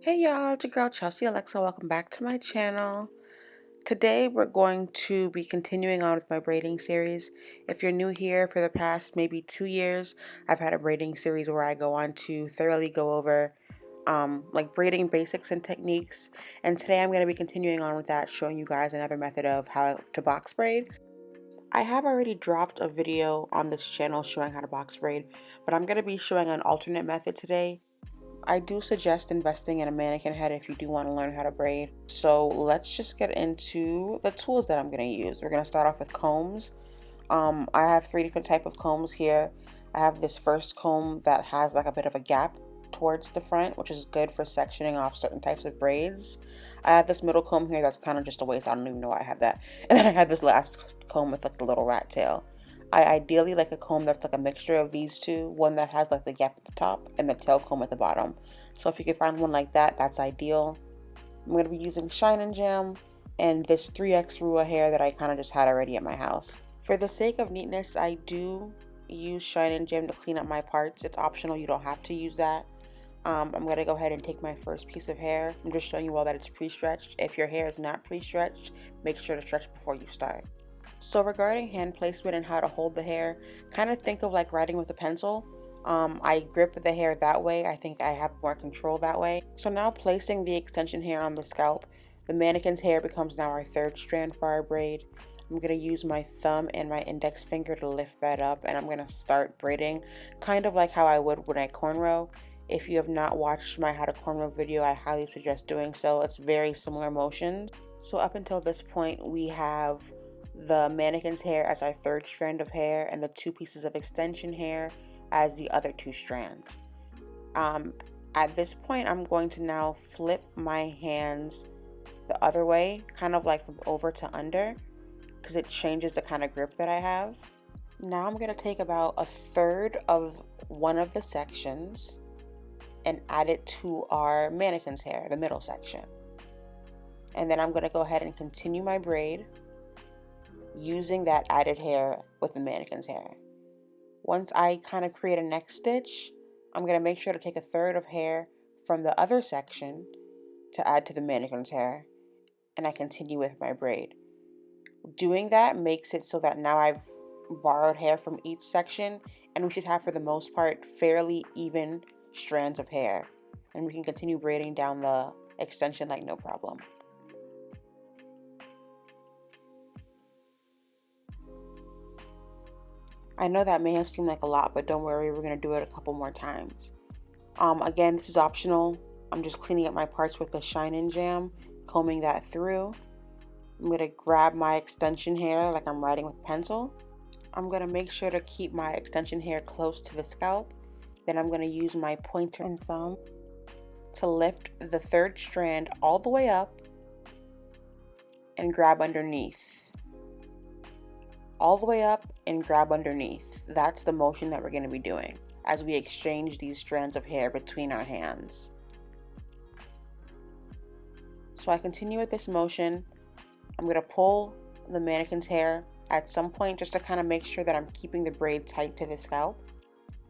Hey y'all, it's your girl Chelsea Alexa. Welcome back to my channel. Today we're going to be continuing on with my braiding series. If you're new here, for the past maybe 2 years, I've had a braiding series where I go on to thoroughly go over like braiding basics and techniques. And today I'm going to be continuing on with that, showing you guys another method of how to box braid. I have already dropped a video on this channel showing how to box braid, but I'm going to be showing an alternate method today. I do suggest investing in a mannequin head if you do want to learn how to braid. So let's just get into the tools that I'm going to use. We're going to start off with combs. I have three different type of combs here. I have this first comb that has like a bit of a gap towards the front, which is good for sectioning off certain types of braids. I have this middle comb here that's kind of just a waste. I don't even know why I have that. And then I have this last comb with like the little rat tail. I ideally like a comb that's like a mixture of these two, one that has like the gap at the top and the tail comb at the bottom. So if you can find one like that, that's ideal. I'm going to be using Shine and Jam and this 3X Ruwa hair that I kind of just had already at my house. For the sake of neatness, I do use Shine and Jam to clean up my parts. It's optional, you don't have to use that. I'm going to go ahead and take my first piece of hair. I'm just showing you all that it's pre-stretched. If your hair is not pre-stretched, make sure to stretch before you start. So regarding hand placement and how to hold the hair, kind of think of like writing with a pencil. I grip the hair that way. I think I have more control that way. So now placing the extension hair on the scalp, the mannequin's hair becomes now our third strand for our braid. I'm going to use my thumb and my index finger to lift that up, and I'm going to start braiding kind of like how I would when I cornrow. If you have not watched my how to cornrow video, I highly suggest doing so. It's very similar motions. So up until this point, we have the mannequin's hair as our third strand of hair and the two pieces of extension hair as the other two strands. At this point, I'm going to now flip my hands the other way, kind of like from over to under, because it changes the kind of grip that I have. Now I'm going to take about a third of one of the sections and add it to our mannequin's hair, the middle section. And then I'm going to go ahead and continue my braid using that added hair with the mannequin's hair. Once I kind of create a neck stitch, I'm going to make sure to take a third of hair from the other section to add to the mannequin's hair, and I continue with my braid. Doing that makes it so that now I've borrowed hair from each section, and we should have, for the most part, fairly even strands of hair, and we can continue braiding down the extension like no problem. I know that may have seemed like a lot, but don't worry, we're going to do it a couple more times. Again, this is optional. I'm just cleaning up my parts with the Shine and Jam, combing that through. I'm going to grab my extension hair like I'm writing with pencil. I'm going to make sure to keep my extension hair close to the scalp. Then I'm going to use my pointer and thumb to lift the third strand all the way up and grab underneath. All the way up and grab underneath. That's the motion that we're going to be doing as we exchange these strands of hair between our hands. So I continue with this motion. I'm going to pull the mannequin's hair at some point just to kind of make sure that I'm keeping the braid tight to the scalp.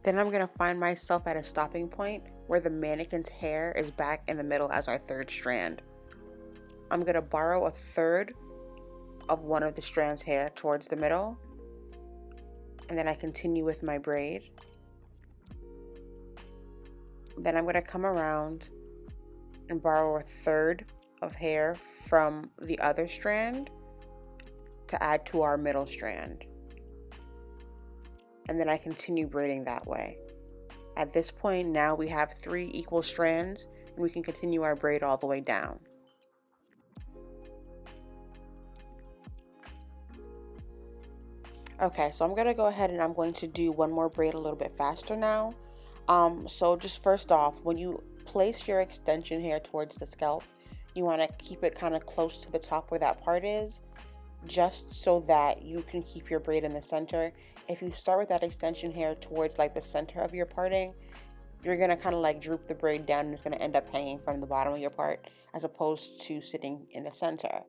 Then I'm going to find myself at a stopping point where the mannequin's hair is back in the middle as our third strand. I'm going to borrow a third of one of the strands hair towards the middle, and then I continue with my braid. Then I'm going to come around and borrow a third of hair from the other strand to add to our middle strand, and then I continue braiding that way. At this point, now we have 3 equal strands, and we can continue our braid all the way down. Okay, so I'm going to go ahead and I'm going to do one more braid a little bit faster now. So just first off, when you place your extension hair towards the scalp, you want to keep it kind of close to the top where that part is, just so that you can keep your braid in the center. If you start with that extension hair towards like the center of your parting, you're going to kind of like droop the braid down and it's going to end up hanging from the bottom of your part as opposed to sitting in the center.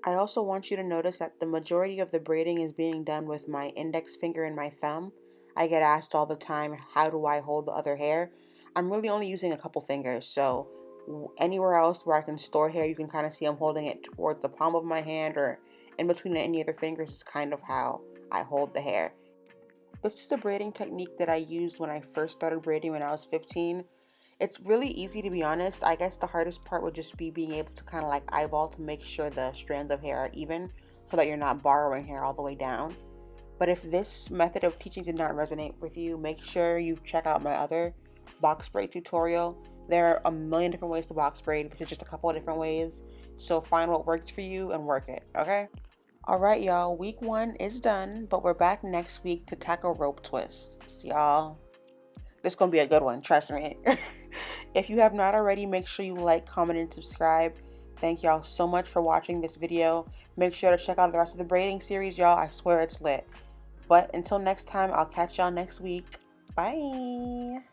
I also want you to notice that the majority of the braiding is being done with my index finger and my thumb. I get asked all the time, how do I hold the other hair? I'm really only using a couple fingers, so anywhere else where I can store hair, you can kind of see I'm holding it towards the palm of my hand or in between any other fingers is kind of how I hold the hair. This is a braiding technique that I used when I first started braiding when I was 15. It's really easy, to be honest. I guess the hardest part would just be being able to kind of like eyeball to make sure the strands of hair are even so that you're not borrowing hair all the way down. But if this method of teaching did not resonate with you, make sure you check out my other box braid tutorial. There are a million different ways to box braid, but there's just a couple of different ways. So find what works for you and work it, okay? All right, y'all, week 1 is done, but we're back next week to tackle rope twists, y'all. This is gonna be a good one, trust me. If you have not already, make sure you like, comment, and subscribe. Thank y'all so much for watching this video. Make sure to check out the rest of the braiding series, y'all. I swear it's lit. But until next time, I'll catch y'all next week. Bye.